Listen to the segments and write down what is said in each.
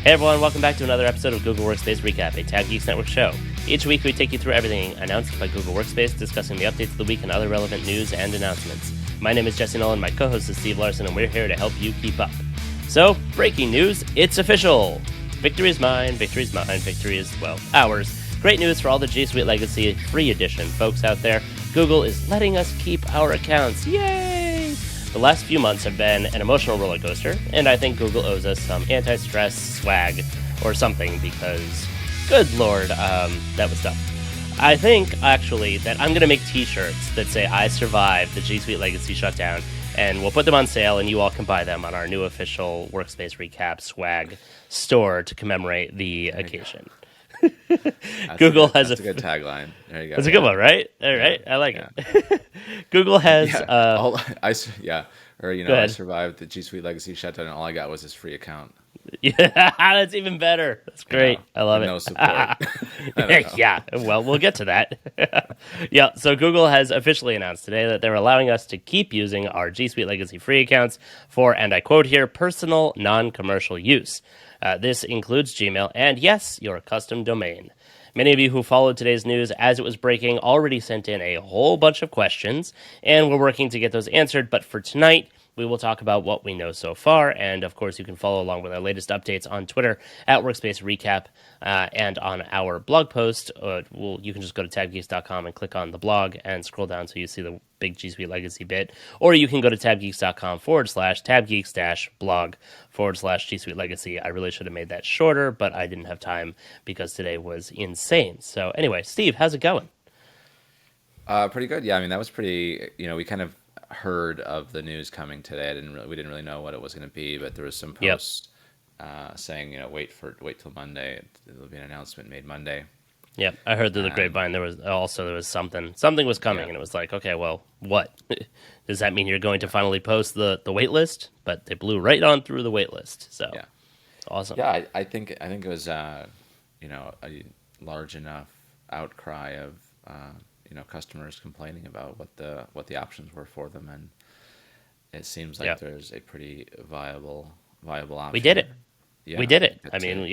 Hey everyone, welcome back to another episode of Google Workspace Recap, a Tab Geeks Network show. Each week we take you through everything announced by Google Workspace, discussing the updates of the week and other relevant news and announcements. My name is Jesse Nolan, my co-host is Steve Larson, and we're here to help you keep up. So, breaking news, it's official! Victory is mine, victory is mine, victory is, well, ours. Great news for all the GSuite Legacy Free Edition folks out there. Google is letting us keep our accounts. Yay! The last few months have been an emotional roller coaster, and I think Google owes us some anti-stress swag or something because, good lord, that was tough. I think, actually, that I'm going to make t-shirts that say, I survived the GSuite Legacy Shutdown, and we'll put them on sale, and you all can buy them on our new official Workspace Recap swag store to commemorate the occasion. Google has that's a good tagline. There you go. That's a good one, right? All right, I like it. Google has I survived the G Suite Legacy Shutdown, and all I got was this free account. Yeah, that's even better. That's great. I love it. No support. Yeah, well, we'll get to that. Yeah, so Google has officially announced today that they're allowing us to keep using our G Suite Legacy free accounts for, and I quote here, personal, non-commercial use. This includes Gmail and, yes, your custom domain. Many of you who followed today's news as it was breaking already sent in a whole bunch of questions, and we're working to get those answered. But for tonight, we will talk about what we know so far, and of course, you can follow along with our latest updates on Twitter at Workspace Recap, and on our blog post. You can just go to tabgeeks.com and click on the blog and scroll down so you see the big G Suite Legacy bit, or you can go to tabgeeks.com/tabgeeks-blog/G Suite Legacy. I really should have made that shorter, but I didn't have time because today was insane. So anyway, Steve, how's it going? Pretty good. Yeah, I mean that was pretty. We kind of heard of the news coming today. We didn't really know what it was going to be, but there was some posts saying, wait till Monday. There'll be an announcement made Monday. Yep, I heard through the grapevine there was something was coming, and it was like, okay, well, what? Does that mean you're going to finally post the wait list? But they blew right on through the wait list, so yeah, awesome. Yeah, I think it was a large enough outcry of customers complaining about what the options were for them, and it seems like there's a pretty viable option. We did it. Yeah, we did it. I mean,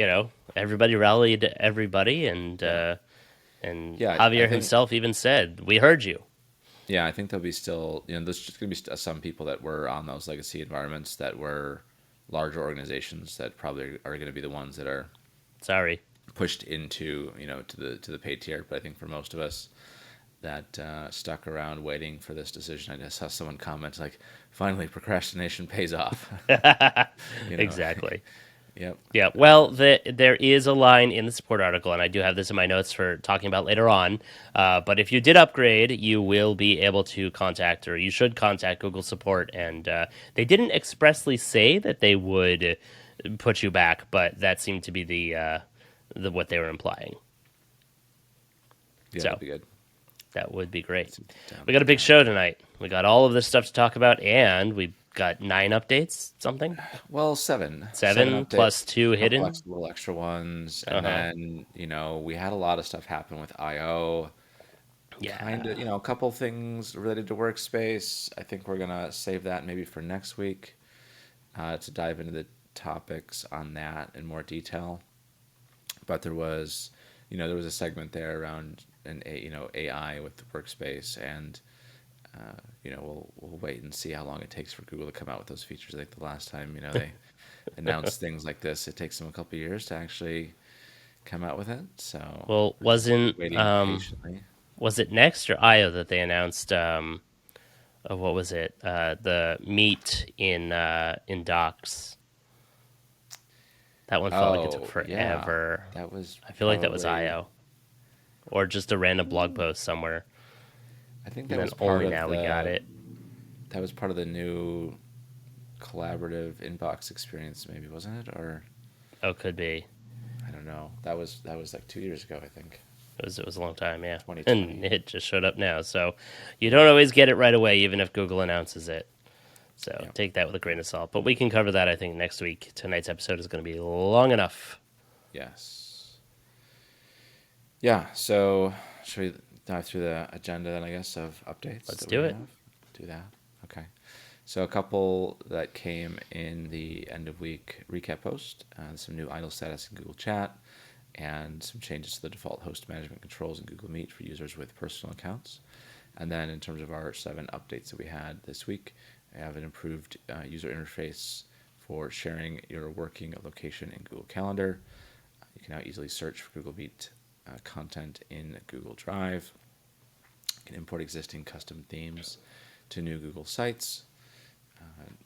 everybody rallied everybody, and Javier himself even said, "We heard you." Yeah, I think there'll be still, there's just going to be some people that were on those legacy environments that were larger organizations that probably are going to be the ones that are pushed into to the paid tier. But I think for most of us that stuck around waiting for this decision, I just saw someone comment like, "Finally, procrastination pays off." Exactly. Yep. Yeah, well, there is a line in the support article, and I do have this in my notes for talking about later on, but if you did upgrade, you will be able to contact, or you should contact Google support, and they didn't expressly say that they would put you back, but that seemed to be the what they were implying. Yeah, that'd be good. That would be great. We got a big show tonight. We got all of this stuff to talk about, and we got 9 updates, something? Well, 7. 7 plus 2 hidden? Little extra ones. And then, we had a lot of stuff happen with I.O. Yeah. Kind of, a couple things related to Workspace. I think we're going to save that maybe for next week to dive into the topics on that in more detail. But there was a segment there around AI with the Workspace, and we'll wait and see how long it takes for Google to come out with those features. Like the last time, they announced things like this, it takes them a couple of years to actually come out with it. So, well, was it Next or IO that they announced? What was it? The meet in Docs. That one felt like it took forever. Yeah. That was. I feel like that was IO, or just a random blog post somewhere. I think that was only now we got it. That was part of the new collaborative inbox experience, maybe, wasn't it? Or could be. I don't know. That was like 2 years ago, I think. It was a long time, yeah. 2020. And it just showed up now, so you don't always get it right away, even if Google announces it. So take that with a grain of salt. But we can cover that, I think, next week. Tonight's episode is going to be long enough. Yes. Yeah. So should we dive through the agenda then, I guess, of updates? Let's do it. Do that. Okay. So a couple that came in the end of week recap post, some new idle status in Google Chat, and some changes to the default host management controls in Google Meet for users with personal accounts. And then in terms of our 7 updates that we had this week, we have an improved user interface for sharing your working location in Google Calendar. You can now easily search for Google Meet content in Google Drive. You can import existing custom themes to new Google sites.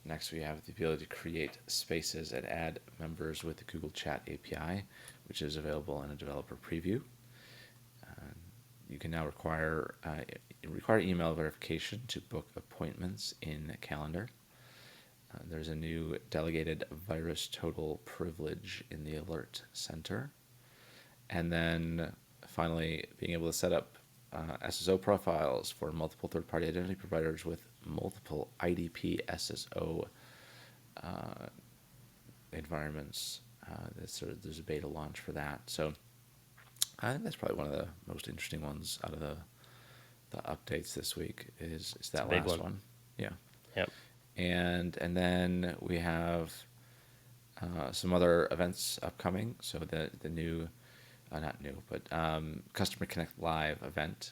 Next, we have the ability to create spaces and add members with the Google Chat API, which is available in a developer preview. You can now require email verification to book appointments in a calendar. There's a new delegated VirusTotal privilege in the Alert Center. And then finally, being able to set up SSO profiles for multiple third-party identity providers with multiple IDP SSO environments. There's a beta launch for that. So I think that's probably one of the most interesting ones out of the updates this week is that last one. Yeah. Yep. And then we have some other events upcoming. So the new, not new, but Customer Connect Live event,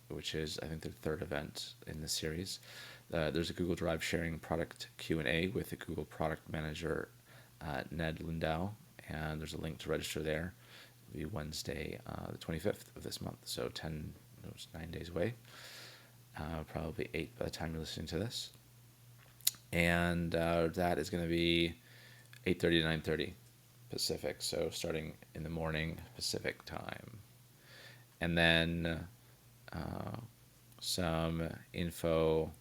which is, I think, the 3rd event in this series. There's a Google Drive sharing product Q&A with the Google Product Manager, Ned Lindau, and there's a link to register there. It'll be Wednesday, the 25th of this month, so 9 days away. Probably 8 by the time you're listening to this. And that is going to be 8:30 to 9:30 Pacific, so starting in the morning Pacific time. And then some info.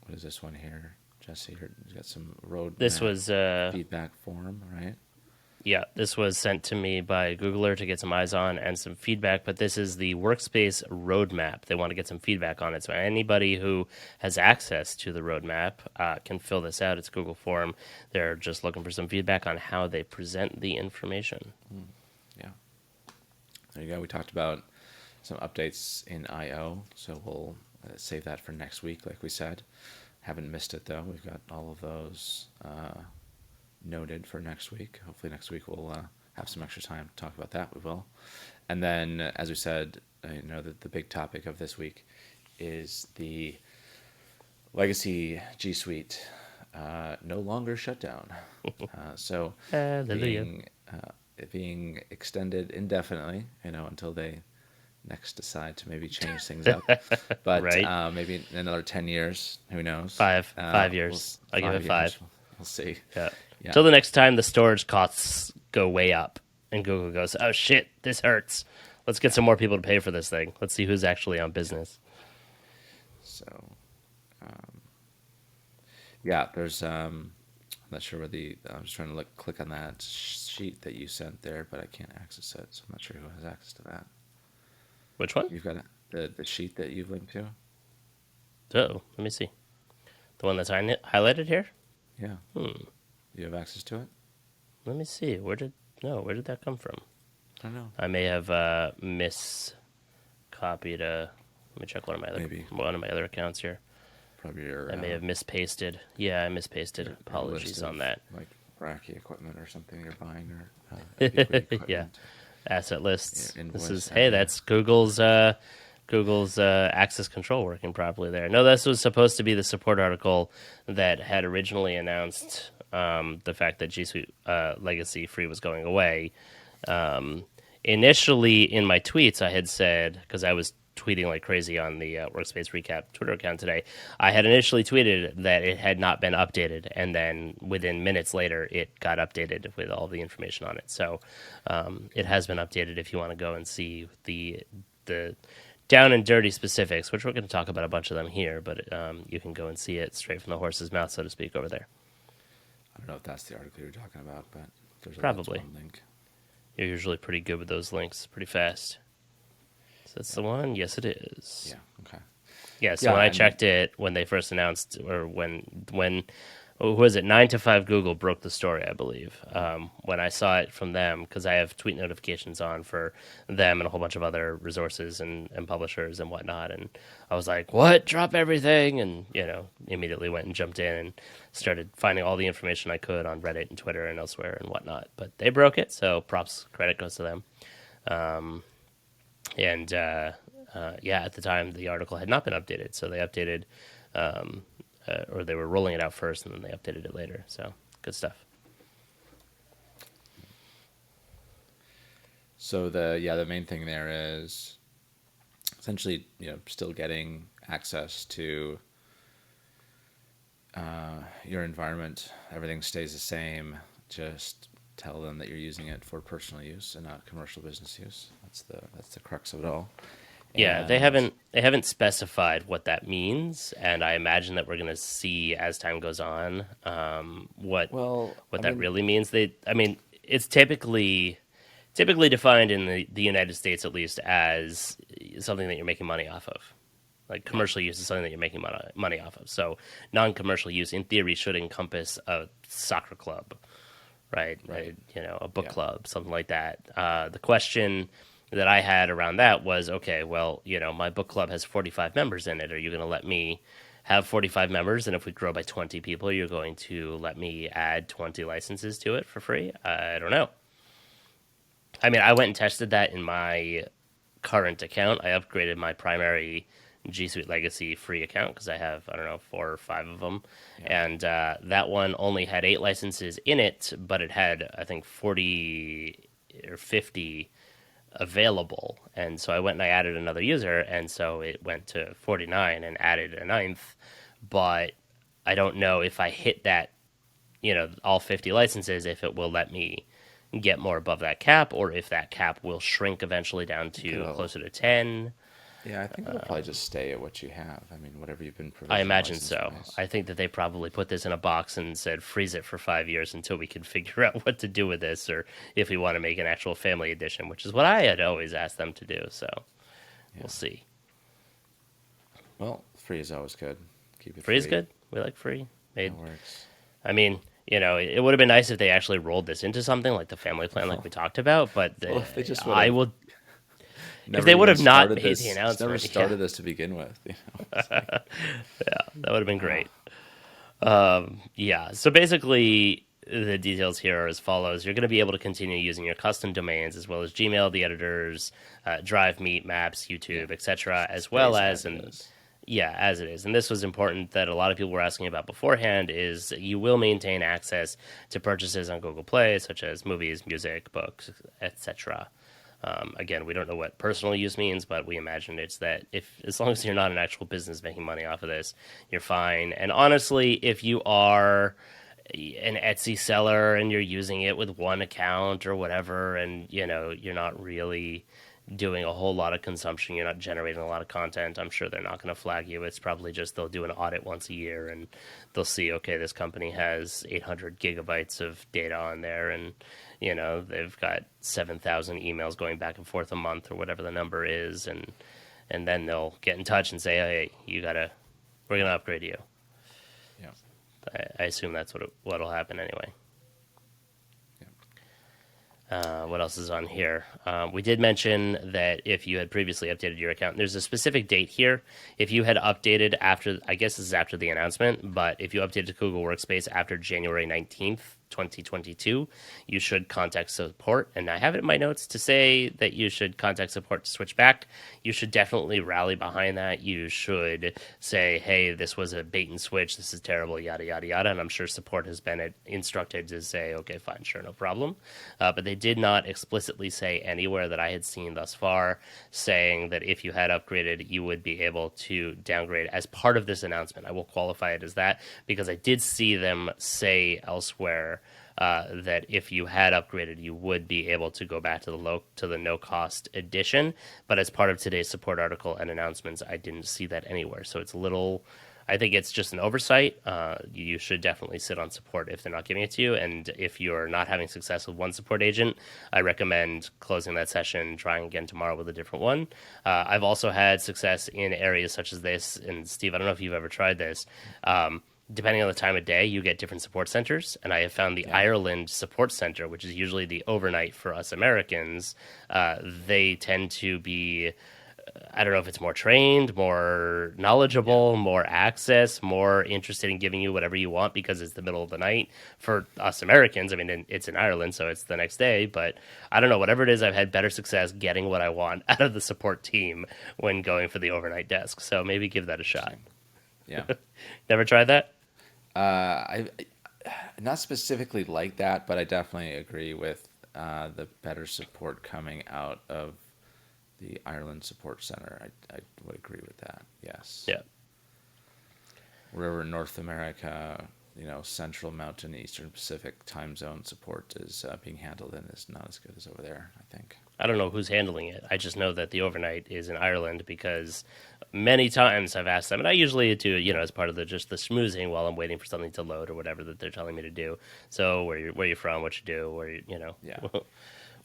What is this one here? Jesse, you got some road. This was feedback form, right? Yeah, this was sent to me by a Googler to get some eyes on and some feedback, but this is the workspace roadmap. They want to get some feedback on it. So anybody who has access to the roadmap can fill this out. It's a Google form. They're just looking for some feedback on how they present the information. Yeah. There you go. We talked about some updates in I/O, so we'll save that for next week, like we said. Haven't missed it, though. We've got all of those noted for next week. Hopefully next week we'll have some extra time to talk about that. We will. And then, as we said, the big topic of this week is the legacy G Suite no longer shut down. So being extended indefinitely, until they next decide to maybe change things up. But right. Maybe in another 10 years, who knows? 5 years. I'll give it 5. We'll see. Yeah. Yeah. Till the next time the storage costs go way up and Google goes, oh shit, this hurts. Let's get some more people to pay for this thing. Let's see who's actually on business. So, there's, I'm not sure where I'm just trying to click on that sheet that you sent there, but I can't access it, so I'm not sure who has access to that. Which one? You've got the sheet that you've linked to? Oh, let me see. The one that's highlighted here? Yeah. Do you have access to it? Let me see. Where did that come from? I don't know. I may have miscopied. Let me check one of my other accounts here. Probably your. I may have mispasted. Yeah, I mispasted. Apologies on that. Like Racky equipment or something you're buying, or yeah, asset lists. Yeah, this is that, that's Google's access control working properly there. No, this was supposed to be the support article that had originally announced the fact that GSuite Legacy Free was going away. Initially, in my tweets, I had said, because I was tweeting like crazy on the Workspace Recap Twitter account today, I had initially tweeted that it had not been updated, and then within minutes later, it got updated with all the information on it. So it has been updated if you want to go and see the down and dirty specifics, which we're going to talk about a bunch of them here, but you can go and see it straight from the horse's mouth, so to speak, over there. I don't know if that's the article you're talking about, but there's probably one link. You're usually pretty good with those links, pretty fast. So that's the one? Yes, it is. Yeah, okay. Yeah, so when I checked it, when they first announced, or when who was it? 9 to 5 Google broke the story, I believe, when I saw it from them, because I have tweet notifications on for them and a whole bunch of other resources and publishers and whatnot. And I was like, what? Drop everything. And, immediately went and jumped in and started finding all the information I could on Reddit and Twitter and elsewhere and whatnot. But they broke it, so props, credit goes to them. At the time, the article had not been updated, so they updated, or they were rolling it out first, and then they updated it later. So, good stuff. So the main thing there is essentially, still getting access to your environment. Everything stays the same. Just tell them that you're using it for personal use and not commercial business use. That's the crux of it all. Yeah, And they haven't specified what that means, and I imagine that we're going to see as time goes on what really means. It's typically defined in the United States, at least, as something that you're making money off of. Like commercial use is something that you're making money off of. So non-commercial use, in theory, should encompass a soccer club, right? A book club, something like that. The question that I had around that was, okay, well, my book club has 45 members in it. Are you going to let me have 45 members? And if we grow by 20 people, you're going to let me add 20 licenses to it for free? I don't know. I mean, I went and tested that in my current account. I upgraded my primary GSuite Legacy free account because I have, 4 or 5 of them. Yeah. And that one only had 8 licenses in it, but it had, I think, 40 or 50 available. And so I went and I added another user, and so it went to 49 and added a 9th. But I don't know if I hit that, all 50 licenses, if it will let me get more above that cap, or if that cap will shrink eventually down to closer to 10. Yeah, I think it'll probably just stay at what you have. I mean, whatever you've been providing. I imagine so. I think that they probably put this in a box and said freeze it for 5 years until we can figure out what to do with this, or if we want to make an actual family edition, which is what I had always asked them to do. So we'll see. Well, free is always good. Keep it free. Free is good. We like free. It works. I mean, it would have been nice if they actually rolled this into something like the family plan, like we talked about. But if they just if they would have not made the announcement, never started this to begin with. Yeah, that would have been great. So basically, the details here are as follows. You're going to be able to continue using your custom domains as well as Gmail, the editors, Drive, Meet, Maps, YouTube, etc., as well as as it is. And this was important that a lot of people were asking about beforehand, is you will maintain access to purchases on Google Play, such as movies, music, books, etc. Again, we don't know what personal use means, but we imagine it's that as long as you're not an actual business making money off of this, you're fine. And honestly, if you are an Etsy seller and you're using it with one account or whatever, and you're not really doing a whole lot of consumption, you're not generating a lot of content, I'm sure they're not going to flag you. It's probably just they'll do an audit once a year and they'll see, okay, this company has 800 gigabytes of data on there, and they've got 7,000 emails going back and forth a month or whatever the number is, and then they'll get in touch and say, hey, we're going to upgrade you. Yeah. I assume that's what'll happen anyway. What else is on here? We did mention that if you had previously updated your account, there's a specific date here. If you had updated after, I guess this is after the announcement, but if you updated to Google Workspace after January 19th, 2022, you should contact support. And I have it in my notes to say that you should contact support to switch back. You should definitely rally behind that. You should say, hey, this was a bait and switch. This is terrible, yada, yada, yada. And I'm sure support has been instructed to say, okay, fine, sure, no problem. But they did not explicitly say anywhere that I had seen thus far saying that if you had upgraded, you would be able to downgrade as part of this announcement. I will qualify it as that because I did see them say elsewhere that if you had upgraded, you would be able to go back to the no-cost edition. But as part of today's support article and announcements, I didn't see that anywhere. So it's a little... I think it's just an oversight. You should definitely sit on support if they're not giving it to you. And if you're not having success with one support agent, I recommend closing that session, trying again tomorrow with a different one. I've also had success in areas such as this. And Steve, I don't know if you've ever tried this. depending on the time of day, you get different support centers. And I have found the Yeah. Ireland support center, which is usually the overnight for us Americans, they tend to be, I don't know if it's more trained, more Yeah. knowledgeable, more access, more interested in giving you whatever you want because it's the middle of the night. For us Americans, I mean, it's in Ireland, so it's the next day. But I don't know, whatever it is, I've had better success getting what I want out of the support team when going for the overnight desk. So maybe give that a shot. Interesting. Yeah. Never tried that? I not specifically like that, but I definitely agree with the better support coming out of the Ireland Support Center. I would agree with that. Yes. Yeah. Wherever in North America, Central, Mountain, Eastern Pacific time zone support is being handled in is not as good as over there, I think. I don't know who's handling it. I just know that the overnight is in Ireland because many times I've asked them, and I usually do it, as part of just the schmoozing while I'm waiting for something to load or whatever that they're telling me to do. So where you from, what you do, Yeah.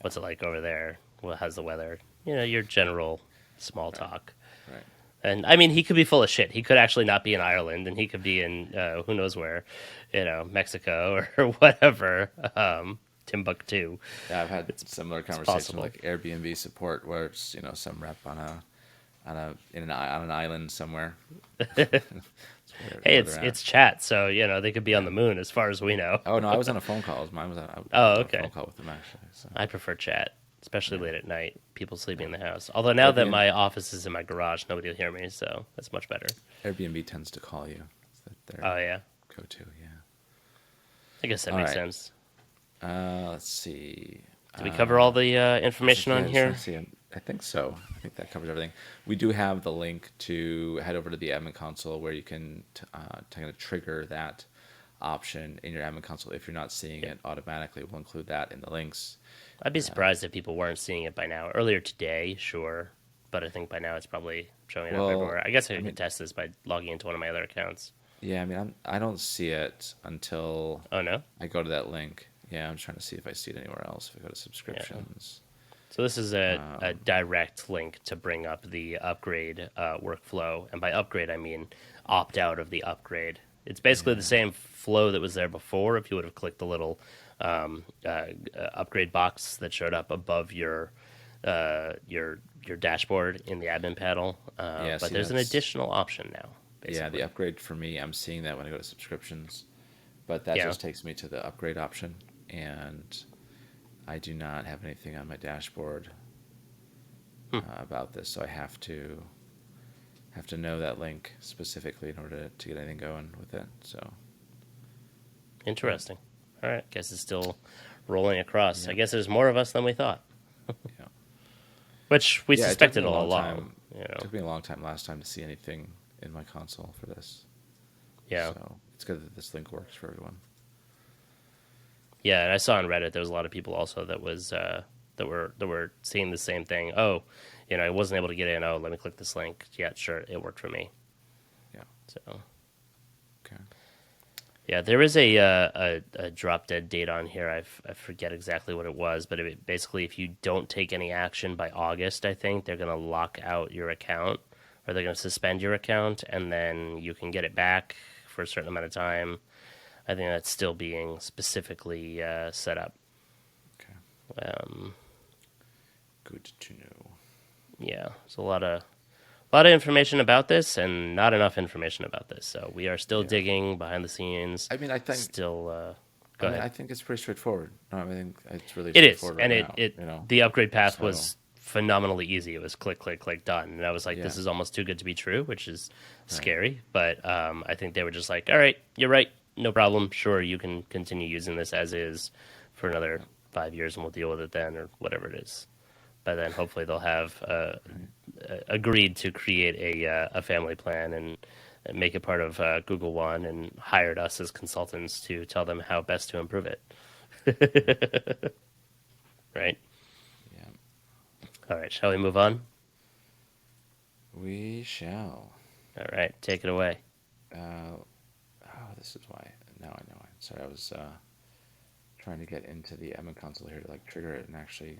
what's it like over there? Well, how's the weather? Your general small talk. Right. And I mean, he could be full of shit. He could actually not be in Ireland, and he could be in who knows where, Mexico or whatever, Timbuktu. Yeah, I've had similar conversations possible. like Airbnb support where it's some rep on an island somewhere. Hey, Where they're at. it's chat, so they could be on the moon as far as we know. Oh no, I was on a phone call. Mine was I Oh, was on a okay. phone call with them actually. So I prefer chat, especially late at night. People sleeping in the house. Although now that my office is in my garage, nobody will hear me, so that's much better. Airbnb tends to call you. That's their Oh yeah, go-to. Yeah. I guess that All makes right. sense. Let's see. Did we cover all the information on Yeah, here? let's see. I think so. I think that covers everything. We do have the link to head over to the admin console where you can kind of trigger that option in your admin console. If you're not seeing it automatically, we'll include that in the links. I'd be surprised if people weren't seeing it by now. Earlier today, sure, but I think by now it's probably showing up Well, everywhere. I guess I I could mean, test this by logging into one of my other accounts. yeah, I mean, I don't see it until Oh no? I go to that link. Yeah, I'm trying to see if I see it anywhere else. If I go to subscriptions. So this is a direct link to bring up the upgrade workflow, and by upgrade I mean opt out of the upgrade. It's basically the same flow that was there before. If you would have clicked the little upgrade box that showed up above your dashboard in the admin panel, Yeah, but see, there's an that's- additional option now. Yeah, Basically. the upgrade for me, I'm seeing that when I go to subscriptions, but that Yeah. just takes me to the upgrade option, and I do not have anything on my dashboard about this, so I have to know that link specifically in order to get anything going with it. So Interesting. All right, guess it's still rolling across. Yeah. I guess there's more of us than we thought, yeah, which we yeah, suspected all along. It took me a long time last time to see anything in my console for this. Yeah. So it's good that this link works for everyone. Yeah, and I saw on Reddit there was a lot of people also that were seeing the same thing. Oh, I wasn't able to get in. Oh, let me click this link. Yeah, sure, it worked for me. Yeah. So Okay. yeah, there is a drop dead date on here. I forget exactly what it was, but basically if you don't take any action by August, I think they're gonna lock out your account, or they're gonna suspend your account, and then you can get it back for a certain amount of time. I think that's still being specifically set up. Okay. Good to know. Yeah, there's a lot of information about this, and not enough information about this. So we are still digging behind the scenes. I mean, I think Still, go ahead. I think it's pretty straightforward. No, I think it's really It is, straightforward and right now, the upgrade path So- was phenomenally easy. It was click, click, click, done, and I was like, this Yeah. is almost too good to be true, which is scary. But I think they were just like, all right, you're right, no problem. Sure, you can continue using this as is for another 5 years, and we'll deal with it then, or whatever it is. But then hopefully they'll have agreed to create a family plan and make it part of Google One, and hired us as consultants to tell them how best to improve it. Right? Yeah. All right, shall we move on? We shall. All right, take it away. This is why. Now I know. Sorry, I was trying to get into the admin console here to trigger it and actually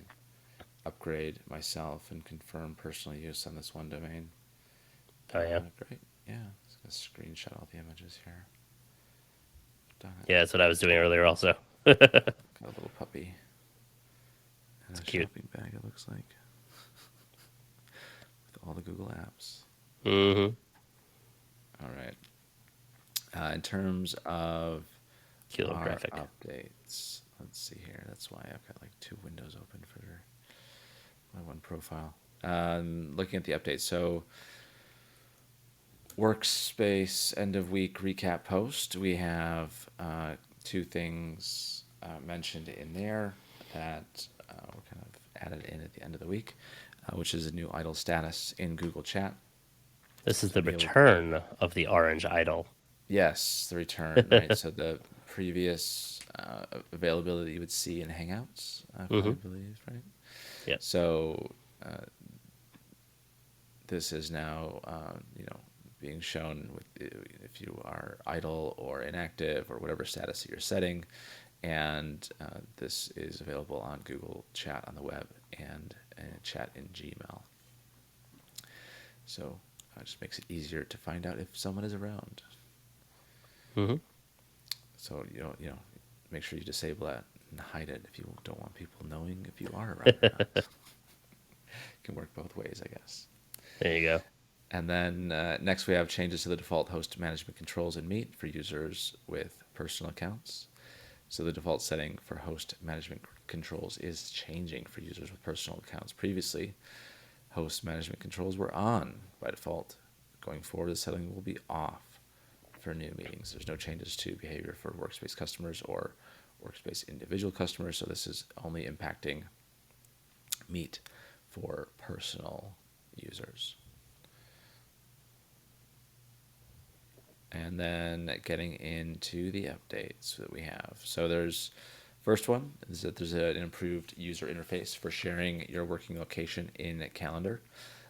upgrade myself and confirm personal use on this one domain. Oh, yeah? Great. Yeah. Just gonna screenshot all the images here. Darn it. Yeah, that's what I was doing earlier also. Got a little puppy. And It's a cute. shopping bag, it looks like. With all the Google apps. Mm-hmm. All right. In terms of Cute little our graphic. updates, let's see here. That's why I've got like 2 windows open for my one profile. Looking at the updates. So, workspace end of week recap post. We have 2 things mentioned in there that were kind of added in at the end of the week, which is a new idle status in Google Chat. This is the return of the orange idol. Yes, the return, right? So the previous availability you would see in Hangouts, I believe, right? Yep. So this is now, being shown with if you are idle or inactive or whatever status that you're setting, and this is available on Google Chat on the web and Chat in Gmail. So it just makes it easier to find out if someone is around. Mm-hmm. So make sure you disable that and hide it if you don't want people knowing if you are around or not. It can work both ways, I guess. There you go. And then next we have changes to the default host management controls in Meet for users with personal accounts. So the default setting for host management controls is changing for users with personal accounts. Previously, host management controls were on by default. Going forward, the setting will be off for new meetings. There's no changes to behavior for workspace customers or workspace individual customers, so this is only impacting Meet for personal users. And then getting into the updates that we have. So there's first one is that there's an improved user interface for sharing your working location in a calendar.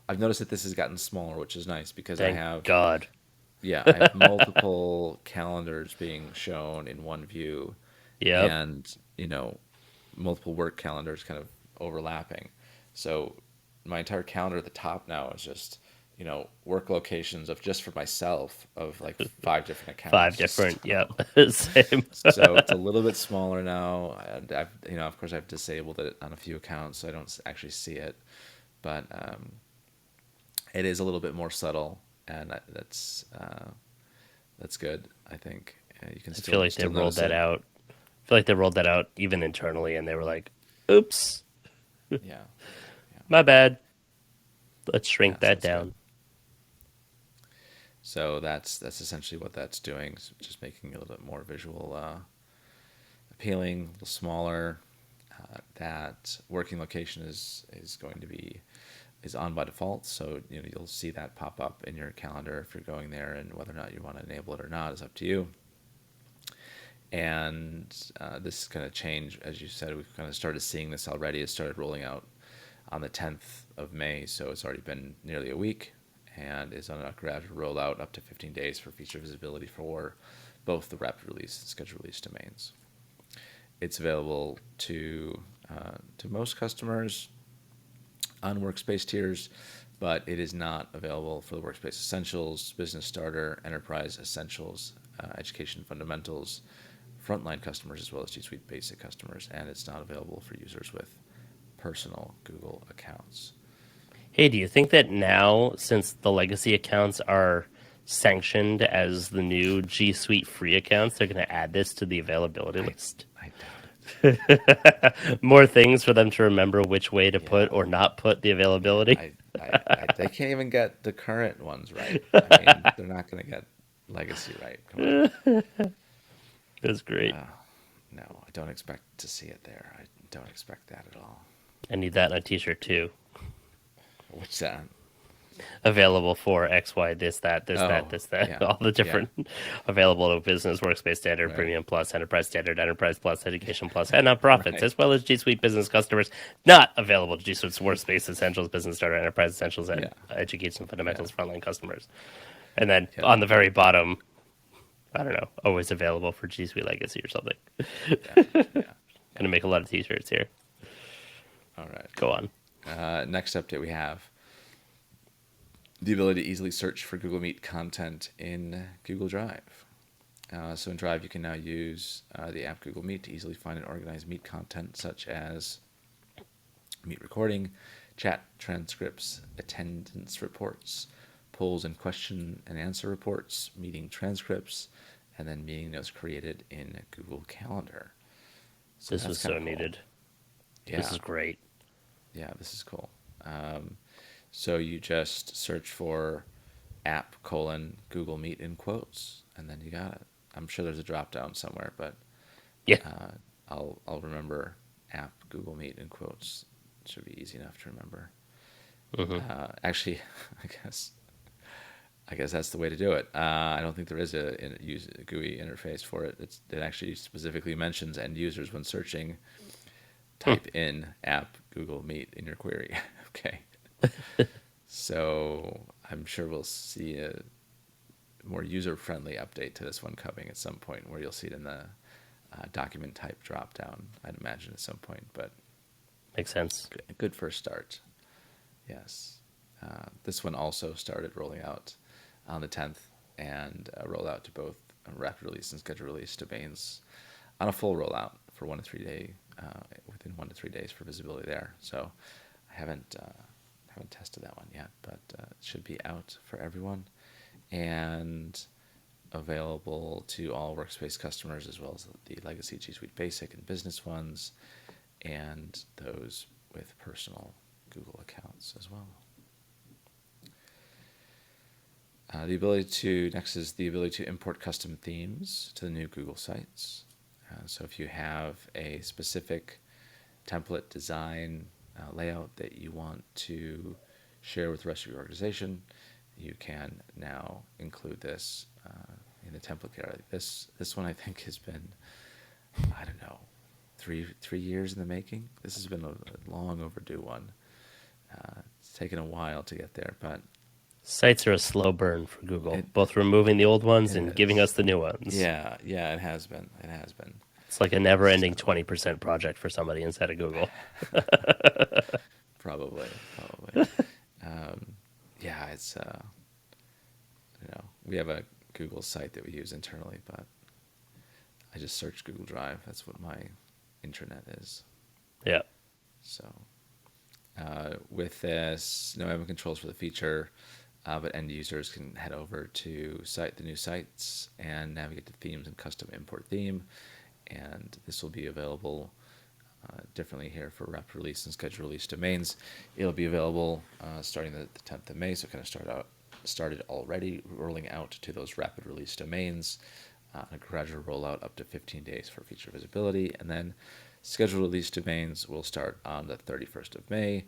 I've noticed that this has gotten smaller, which is nice because Thank I have God. I have multiple calendars being shown in one view, Yep. and multiple work calendars kind of overlapping. So my entire calendar at the top now is just work locations of just for myself of like 5 different accounts. 5 different. Yep. Same. So it's a little bit smaller now. And I've of course I've disabled it on a few accounts, so I don't actually see it, but it is a little bit more subtle, and that's good. I think you can I still feel like they still rolled notice that it. out. I feel like they rolled that out even internally, and they were like, "Oops, Yeah. my bad. Let's shrink So that that's good. down." So that's essentially what that's doing, just making it a little bit more visual appealing, a little smaller. That working location is going to be on by default, so you'll see that pop up in your calendar if you're going there, and whether or not you want to enable it or not is up to you. And this is going to change, as you said. We've kind of started seeing this already. It started rolling out on the 10th of May, so it's already been nearly a week, and is on a gradual rollout up to 15 days for feature visibility for both the rapid release and scheduled release domains. It's available to most customers on Workspace tiers, but it is not available for the Workspace Essentials, Business Starter, Enterprise Essentials, Education Fundamentals, Frontline customers, as well as GSuite Basic customers, and it's not available for users with personal Google accounts. Hey, do you think that now, since the legacy accounts are sanctioned as the new G Suite free accounts, they're going to add this to the availability list? I doubt it. More things for them to remember which way to put or not put the availability. They can't even get the current ones right. I mean, they're not going to get legacy right. Come on. That's great. No, I don't expect to see it there. I don't expect that at all. I need that on a t-shirt too. What's that? Available for X, Y, this, that, yeah, all the different available to Business, Workspace Standard, Right. Premium Plus, Enterprise Standard, Enterprise Plus, Education Plus, and nonprofits, Right. as well as G Suite Business customers. Not available to G Suite Workspace Essentials, Business Starter, Enterprise Essentials, and Education Fundamentals frontline customers. And then on the very bottom, I don't know, always available for G Suite Legacy or something. Gonna make a lot of t-shirts here. All right. Go on. Next update we have the ability to easily search for Google Meet content in Google Drive. So in Drive, you can now use the app Google Meet to easily find and organize Meet content such as Meet recording, chat transcripts, attendance reports, polls and question and answer reports, meeting transcripts, and then meeting notes created in Google Calendar. So This that's was kind so of cool. needed. Yeah, This is great. yeah, this is cool. So you just search for app colon Google Meet in quotes, and then you got it. I'm sure there's a drop down somewhere, but Yeah. I'll remember app Google Meet in quotes. It should be easy enough to remember. Hmm. Actually, I guess that's the way to do it. I don't think there is a GUI interface for it. It actually specifically mentions end users when searching. Type in app Google Meet in your query. Okay. So I'm sure we'll see a more user-friendly update to this one coming at some point, where you'll see it in the document type dropdown, I'd imagine at some point. But Makes sense. a good first start. Yes. This one also started rolling out on the 10th and rolled out to both rapid release and scheduled release domains on a full rollout for 1 to 3 day within 1 to 3 days for visibility there. So I haven't tested that one yet, but it should be out for everyone and available to all workspace customers, as well as the legacy GSuite Basic and business ones, and those with personal Google accounts as well. Next is the ability to import custom themes to the new Google Sites. So if you have a specific template design layout that you want to share with the rest of your organization, you can now include this in the template gallery. This one I think has been, I don't know, three years in the making. This has been a long overdue one. It's taken a while to get there, but Sites are a slow burn for Google, both removing the old ones and giving us the new ones. Yeah, it has been. It has been. It's like a never-ending 20% project for somebody inside of Google. Probably. Yeah, it's we have a Google site that we use internally, but I just search Google Drive. That's what my intranet is. Yeah. So with this, no admin controls for the feature, but end users can head over to the new sites and navigate to themes and custom import theme. And this will be available differently here for rapid release and scheduled release domains. It'll be available starting the 10th of May, so kind of started already rolling out to those rapid release domains. A gradual rollout up to 15 days for feature visibility, and then scheduled release domains will start on the 31st of May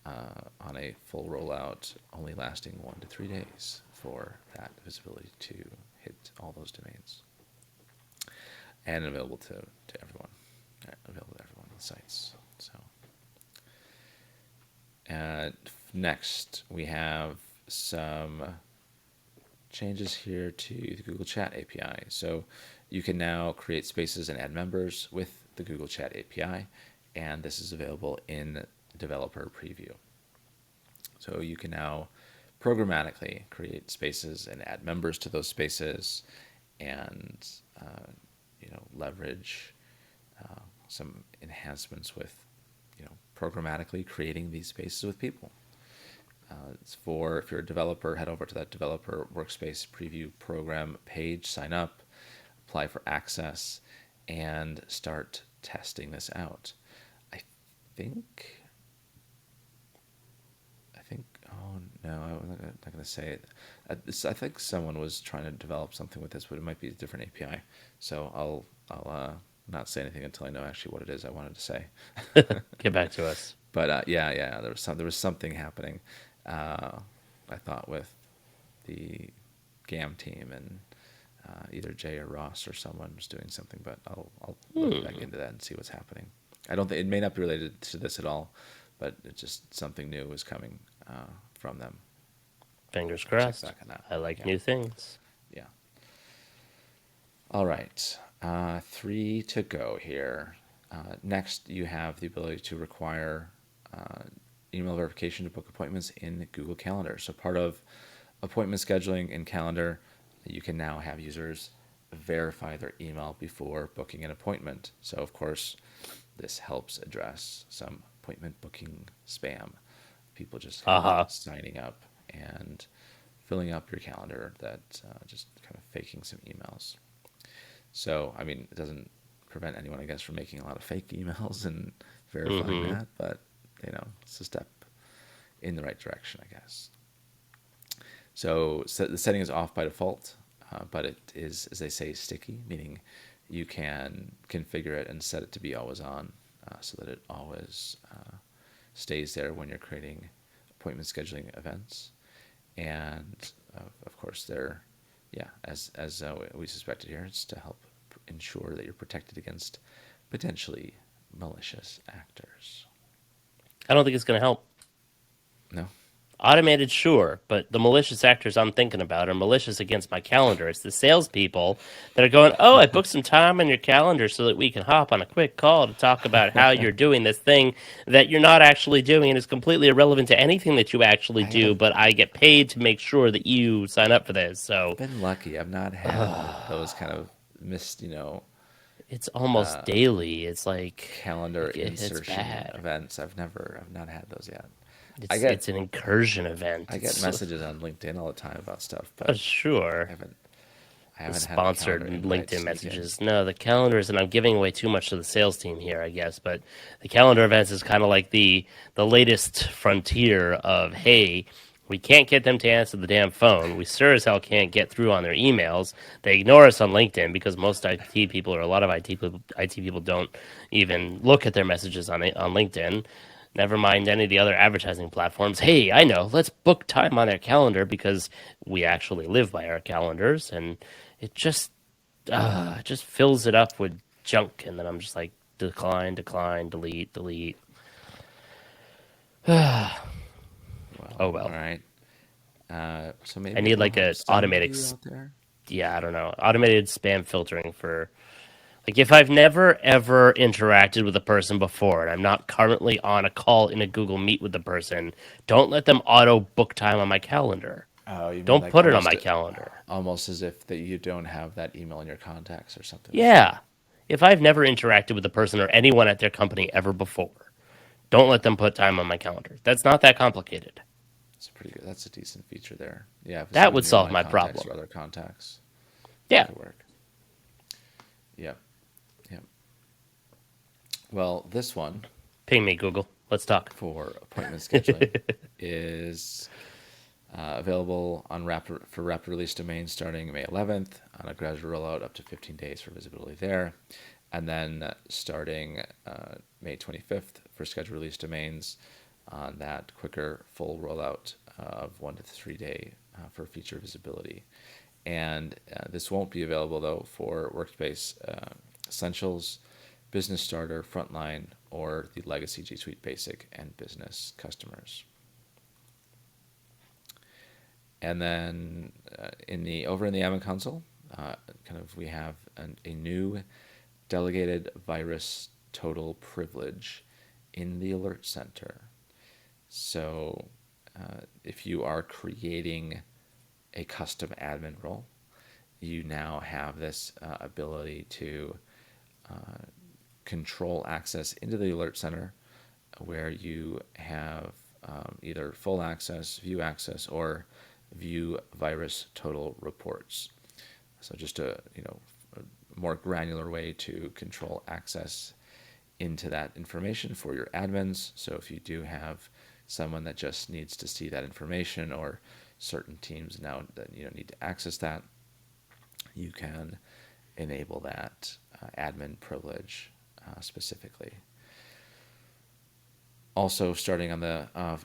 on a full rollout, only lasting 1 to 3 days for that visibility to hit all those domains. And available to everyone, available to everyone on the sites. So, next we have some changes here to the Google Chat API. So you can now create spaces and add members with the Google Chat API, and this is available in developer preview. So you can now programmatically create spaces and add members to those spaces, and leverage some enhancements with programmatically creating these spaces with people. It's for, if you're a developer, head over to that developer workspace preview program page, sign up, apply for access, and start testing this out. I think, oh no, I'm not going to say it. I think someone was trying to develop something with this, but it might be a different API. So I'll not say anything until I know actually what it is I wanted to say. Get back to us. But yeah, there was something happening. I thought with the GAM team, and either Jay or Ross or someone was doing something, but I'll look back into that and see what's happening. I don't think it may not be related to this at all, but it's just something new is coming from them. Fingers crossed. I like Yeah. new things. Yeah. All right. 3 to go here. Next, you have the ability to require email verification to book appointments in Google Calendar. So part of appointment scheduling in Calendar, you can now have users verify their email before booking an appointment. So, of course, this helps address some appointment booking spam. People just signing up and filling up your calendar that just kind of faking some emails. So, I mean, it doesn't prevent anyone, I guess, from making a lot of fake emails and verifying that, but, it's a step in the right direction, I guess. So the setting is off by default, but it is, as they say, sticky, meaning you can configure it and set it to be always on so that it always stays there when you're creating appointment scheduling events. And of course, as we suspected here, it's to help ensure that you're protected against potentially malicious actors. I don't think it's going to help. No? Automated, sure, but the malicious actors I'm thinking about are malicious against my calendar. It's the salespeople that are going, oh, I booked some time on your calendar so that we can hop on a quick call to talk about how you're doing this thing that you're not actually doing and is completely irrelevant to anything that you actually do, but I get paid to make sure that you sign up for this. So I've been lucky. I've not had those kind of missed, it's almost daily. It's like calendar insertion events. I've not had those yet. It's an incursion event. I get messages on LinkedIn all the time about stuff, but sure. I haven't sponsored LinkedIn messages. No, the calendars, and I'm giving away too much to the sales team here, I guess, but the calendar events is kind of like the latest frontier of, hey, we can't get them to answer the damn phone. We sure as hell can't get through on their emails. They ignore us on LinkedIn because most IT people, or a lot of IT people don't even look at their messages on LinkedIn. Never mind any of the other advertising platforms. Hey, I know, let's book time on their calendar because we actually live by our calendars, and it just fills it up with junk, and then I'm just like, decline, delete. Oh well. All right. So maybe I need like a automated. I don't know, automated spam filtering for. Like, if I've never, ever interacted with a person before and I'm not currently on a call in a Google Meet with the person, don't let them auto-book time on my calendar. Oh, you mean don't like put it on my calendar. Almost as if that you don't have that email in your contacts or something. Yeah. If I've never interacted with a person or anyone at their company ever before, don't let them put time on my calendar. That's not that complicated. That's pretty good. That's a decent feature there. Yeah. That would solve my problem. Or other contacts. Yeah. That could work. Yep. Well, this one, ping me, Google. Let's talk. For appointment scheduling is available on for rapid release domains starting May 11th, on a gradual rollout up to 15 days for visibility there, and then starting May 25th for scheduled release domains on that quicker full rollout of 1 to 3 day for feature visibility. And this won't be available, though, for Workspace Essentials, Business Starter, Frontline, or the Legacy G Suite Basic and Business customers. And then over in the admin console, we have a new delegated VirusTotal privilege in the Alert Center. So if you are creating a custom admin role, you now have this ability to control access into the Alert Center, where you have either full access, view access, or view VirusTotal reports. So just a more granular way to control access into that information for your admins. So if you do have someone that just needs to see that information, or certain teams now that need to access that, you can enable that admin privilege specifically. Also, starting on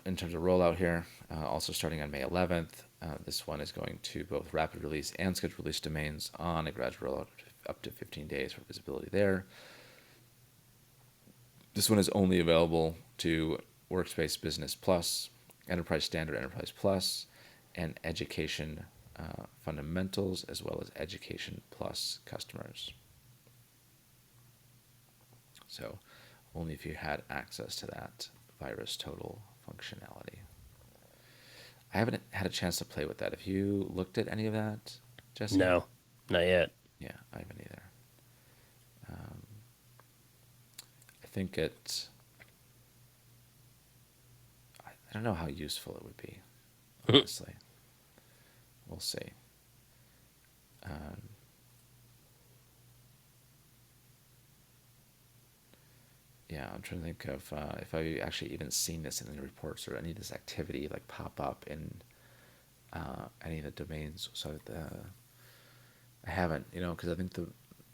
in terms of rollout here, also starting on May 11th, this one is going to both rapid release and scheduled release domains on a gradual rollout up to 15 days for visibility there. This one is only available to Workspace Business Plus, Enterprise Standard, Enterprise Plus, and Education Fundamentals, as well as Education Plus customers. So only if you had access to that VirusTotal functionality. I haven't had a chance to play with that. Have you looked at any of that, Jesse? No, not yet. Yeah, I haven't either. I think I don't know how useful it would be, honestly. We'll see. Yeah, I'm trying to think of if I actually even seen this in any reports or any of this activity like pop up in any of the domains. So I haven't, because I think the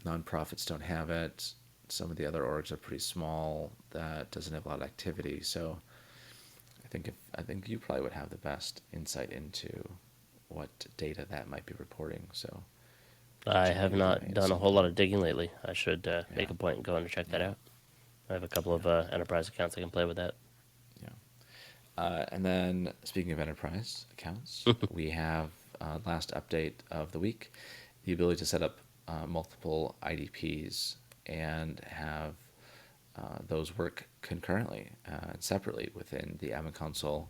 nonprofits don't have it. Some of the other orgs are pretty small. That doesn't have a lot of activity. So I think you probably would have the best insight into what data that might be reporting. So I check have your not domain done a whole lot sometime. of digging lately. I should make Yeah, a point and go and check that yeah, out. I have a couple of yeah, enterprise accounts I can play with that. yeah. And then speaking of enterprise accounts, we have last update of the week, the ability to set up multiple IDPs and have those work concurrently and separately within the admin console,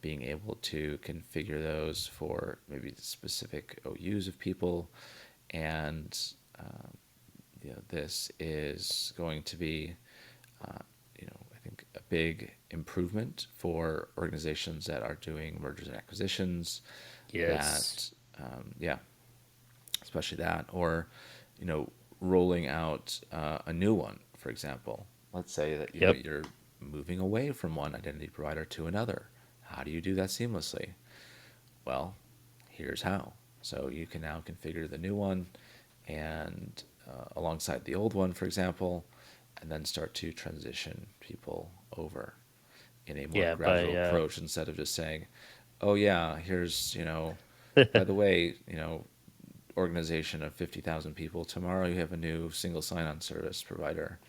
being able to configure those for maybe specific OUs of people. And this is going to be, I think a big improvement for organizations that are doing mergers and acquisitions. Yes. That, yeah, especially that, or rolling out a new one. For example, let's say that Yep. you're moving away from one identity provider to another. How do you do that seamlessly? Well, here's how. So you can now configure the new one and alongside the old one, for example, and then start to transition people over in a more Yeah. gradual By approach instead of just saying, oh yeah, here's, by the way, organization of 50,000 people, tomorrow you have a new single sign-on service provider,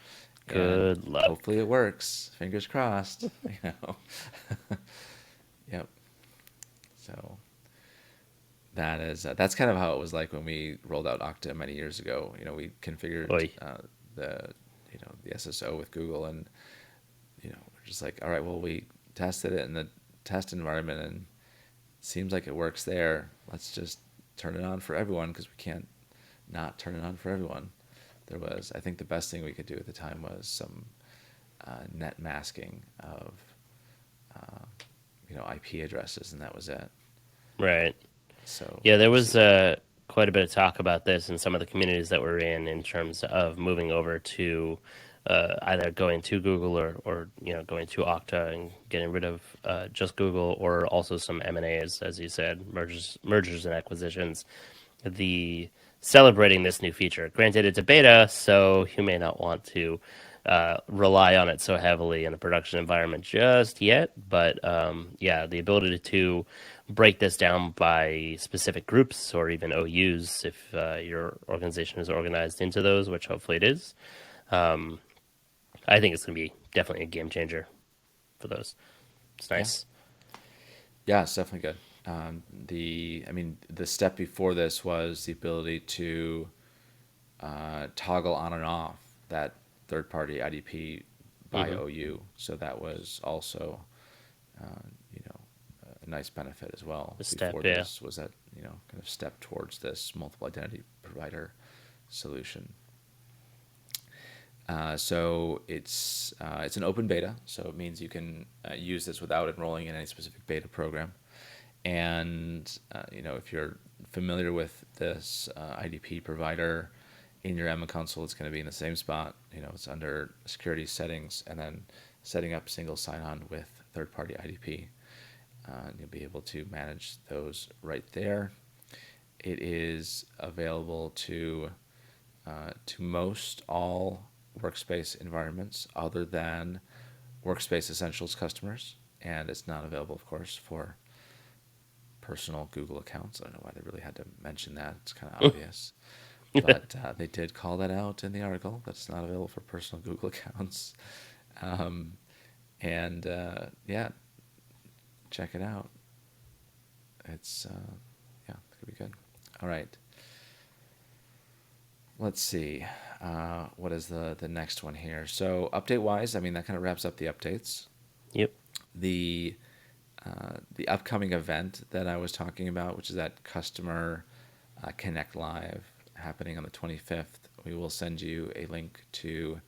and good luck. hopefully it works, fingers crossed. Yep. So that's kind of how it was like when we rolled out Okta many years ago. We configured Oi. the the SSO with Google, and we're just like, all right, well, we tested it in the test environment and it seems like it works there. Let's just turn it on for everyone because we can't not turn it on for everyone. I think the best thing we could do at the time was some net masking of IP addresses, and that was it. Right. So Yeah, there we'll was see. quite a bit of talk about this in some of the communities that we're in terms of moving over to either going to Google or going to Okta and getting rid of just Google, or also some M&As, as you said, mergers and acquisitions. The celebrating this new feature. Granted, it's a beta, so you may not want to rely on it so heavily in a production environment just yet. But yeah, the ability to break this down by specific groups or even OUs, if your organization is organized into those, which hopefully it is, I think it's going to be definitely a game changer for those. It's Yeah, nice. yeah, it's definitely good. The step before this was the ability to toggle on and off that third-party IDP by Hmm. OU. So that was also, a nice benefit as well. A step, Before yeah. this was that, kind of step towards this multiple identity provider solution. So it's an open beta, so it means you can use this without enrolling in any specific beta program. And if you're familiar with this IDP provider in your admin console, it's going to be in the same spot. It's under security settings and then setting up single sign-on with third-party IDP. And you'll be able to manage those right there. It is available to most all workspace environments other than Workspace Essentials customers, and it's not available, of course, for personal Google accounts. I don't know why they really had to mention that. It's kind of obvious. But they did call that out in the article. That's not available for personal Google accounts. Um, and yeah, check it out. It's yeah, it's gonna be good. All right. Let's see. What is the next one here? So update wise, that kind of wraps up the updates. Yep. The the upcoming event that I was talking about, which is that customer Connect Live, happening on the 25th, we will send you a link to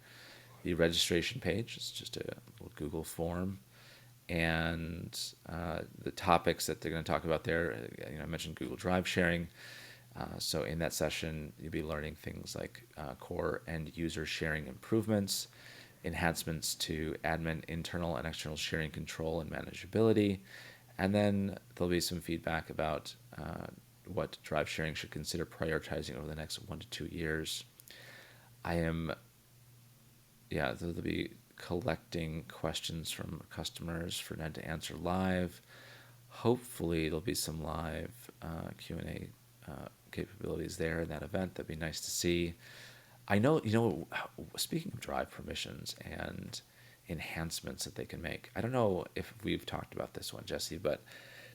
the registration page. It's just a little Google form. And the topics that they're going to talk about there, I mentioned Google Drive sharing. So in that session, you'll be learning things like core end user sharing improvements, enhancements to admin internal and external sharing control and manageability. And then there'll be some feedback about what drive sharing should consider prioritizing over the next 1 to 2 years. There'll be collecting questions from customers for Ned to answer live. Hopefully there'll be some live Q&A capabilities there in that event. That'd be nice to see. I know, speaking of drive permissions and enhancements that they can make, I don't know if we've talked about this one, Jesse, but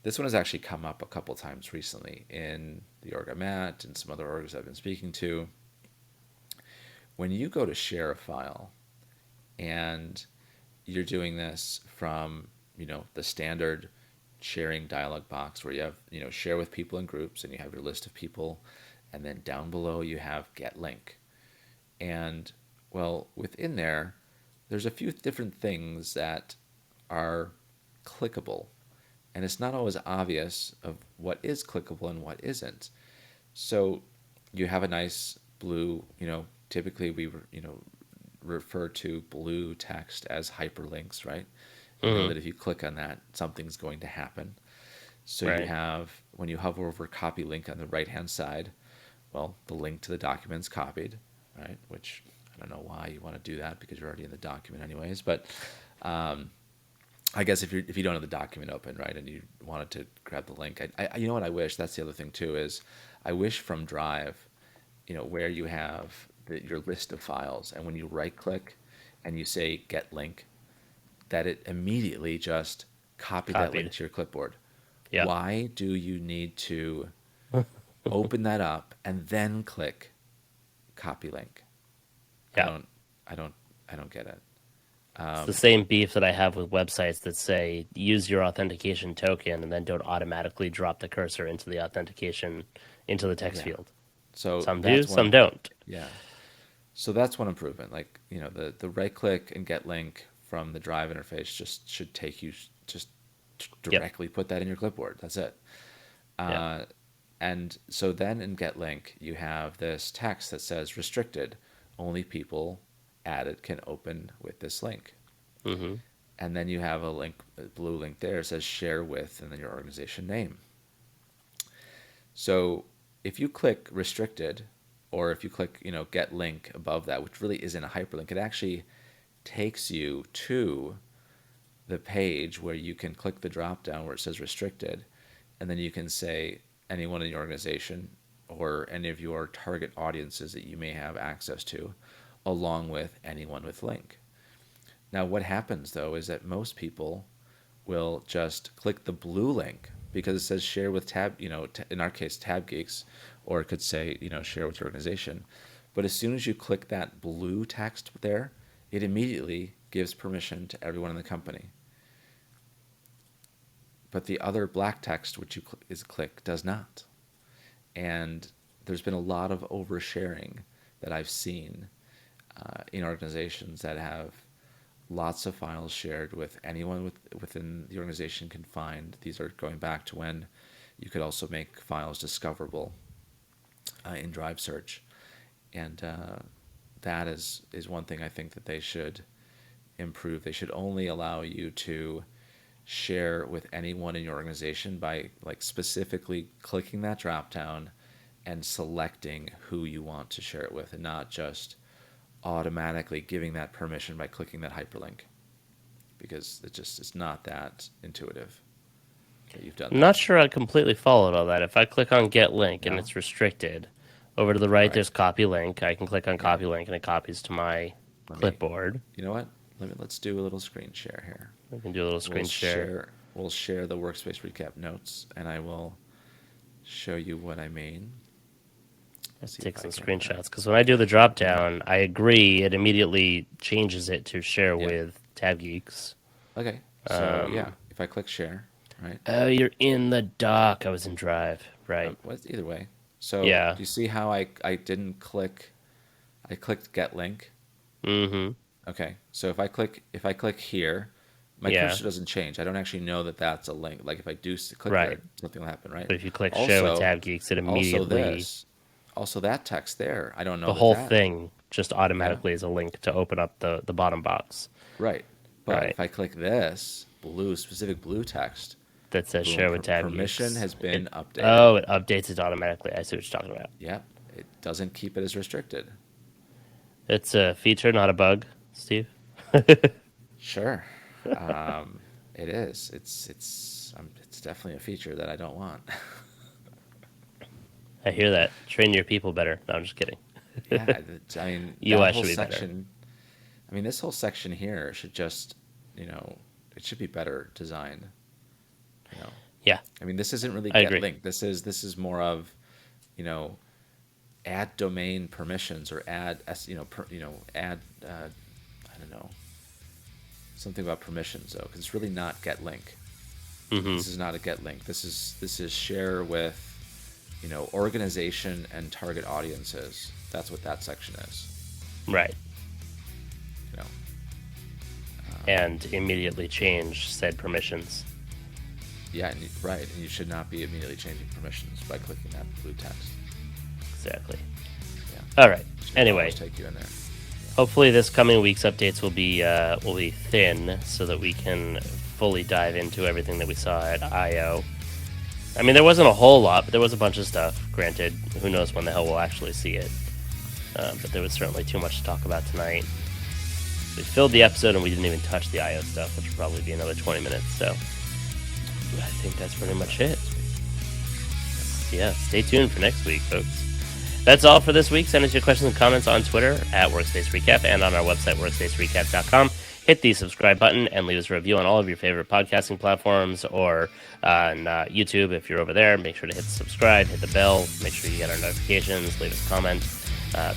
this one has actually come up a couple times recently in the org I'm at and some other orgs I've been speaking to. When you go to share a file and you're doing this from, the standard sharing dialog box where you have, share with people in groups and you have your list of people, and then down below you have get link. And well, within there's a few different things that are clickable, and it's not always obvious of what is clickable and what isn't. So you have a nice blue, typically we, refer to blue text as hyperlinks, right? You know that if you click on that, something's going to happen. So Right. you have, when you hover over copy link on the right-hand side, well, the link to the document's copied, right? Which I don't know why you want to do that because you're already in the document anyways. But I guess if you don't have the document open, right, and you wanted to grab the link, I you know what I wish? That's the other thing too, is I wish from Drive, where you have your list of files, and when you right-click and you say get link, that it immediately just copy that link Copied. to your clipboard. Yeah. Why do you need to open that up and then click copy link? Yeah. I don't get it. It's the same beef that I have with websites that say use your authentication token and then don't automatically drop the cursor into the authentication into the text Yeah. field. So Some do, that's some one. don't. Yeah. So that's one improvement. Like, the right click and get link from the Drive interface just should take you just Yep. directly put that in your clipboard. That's it. Yeah. And so then in get link, you have this text that says restricted. Only people added can open with this link. Mm-hmm. And then you have a link, a blue link there, it says share with, and then your organization name. So if you click restricted, or if you click, get link above that, which really isn't a hyperlink, it actually takes you to the page where you can click the drop down where it says restricted, and then you can say anyone in your organization or any of your target audiences that you may have access to, along with anyone with link. Now, what happens though is that most people will just click the blue link because it says share with tab, in our case, Tab Geeks, or it could say, share with your organization. But as soon as you click that blue text there, it immediately gives permission to everyone in the company. But the other black text, which is click, does not. And there's been a lot of oversharing that I've seen in organizations that have lots of files shared with anyone within the organization can find. These are going back to when you could also make files discoverable in Drive Search. And that is one thing I think that they should improve. They should only allow you to share with anyone in your organization by specifically clicking that drop down and selecting who you want to share it with, and not just automatically giving that permission by clicking that hyperlink, because it's not that intuitive that you've done I'm that. not sure I completely followed all that. If I click on get link and No? it's restricted, over to the right Right. there's copy link. I can click on Yeah. copy link and it copies to my clipboard. You know what? Let's do a little screen share here. We can do a little screen share. We'll share the workspace recap notes, and I will show you what I mean. Let's See take if I some can, screenshots because when I do the drop down, I agree it immediately changes it to share with Tab Geeks. Okay. So yeah, if I click share, right? Oh, you're in the dock. I was in Drive, right? Either way, So Yeah. do you see how I didn't click? I clicked get link. Mm-hmm. Okay. So if I click here, my Yeah. cursor doesn't change. I don't actually know that that's a link. Like if I do click Right. there, something will happen, right? But if you click show with Also, Tab Geeks, it also immediately this, also that text there. I don't the know whole that. thing just Yeah. automatically is a link to open up the bottom box. Right. But Right. if I click this specific blue text, That says boom, share with Tab permission Geeks. has been It, updated. oh, it updates it automatically. I see what you're talking about. Yep. It doesn't keep it as restricted. It's a feature, not a bug, Steve. Sure. It is. It's definitely a feature that I don't want. I hear that. Train your people better. No, I'm just kidding. Yeah. I mean, UI that should whole be better. section. I mean, this whole section here should just, it should be better designed. Yeah, I mean, this isn't really I get agree. link. This is more of, add domain permissions or add add I don't know, something about permissions though, because it's really not get link. Mm-hmm. This is not a get link. This is share with, organization and target audiences. That's what that section is. Right. You know. And immediately change said permissions. Yeah, right. And you should not be immediately changing permissions by clicking that blue text. Exactly. Yeah. All right. Just Anyway, always take you in there. hopefully this coming week's updates will be thin so that we can fully dive into everything that we saw at I/O. I mean, there wasn't a whole lot, but there was a bunch of stuff. Granted, who knows when the hell we'll actually see it. But there was certainly too much to talk about tonight. We filled the episode and we didn't even touch the I/O stuff, which will probably be another 20 minutes. So I think that's pretty much it. Yeah, stay tuned for next week, folks. That's all for this week. Send us your questions and comments on Twitter at Workspace Recap and on our website, workspacerecap.com. Hit the subscribe button and leave us a review on all of your favorite podcasting platforms or on YouTube if you're over there. Make sure to hit subscribe, hit the bell, make sure you get our notifications, leave us a comment,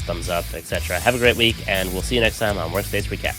thumbs up, etc. Have a great week, and we'll see you next time on Workspace Recap.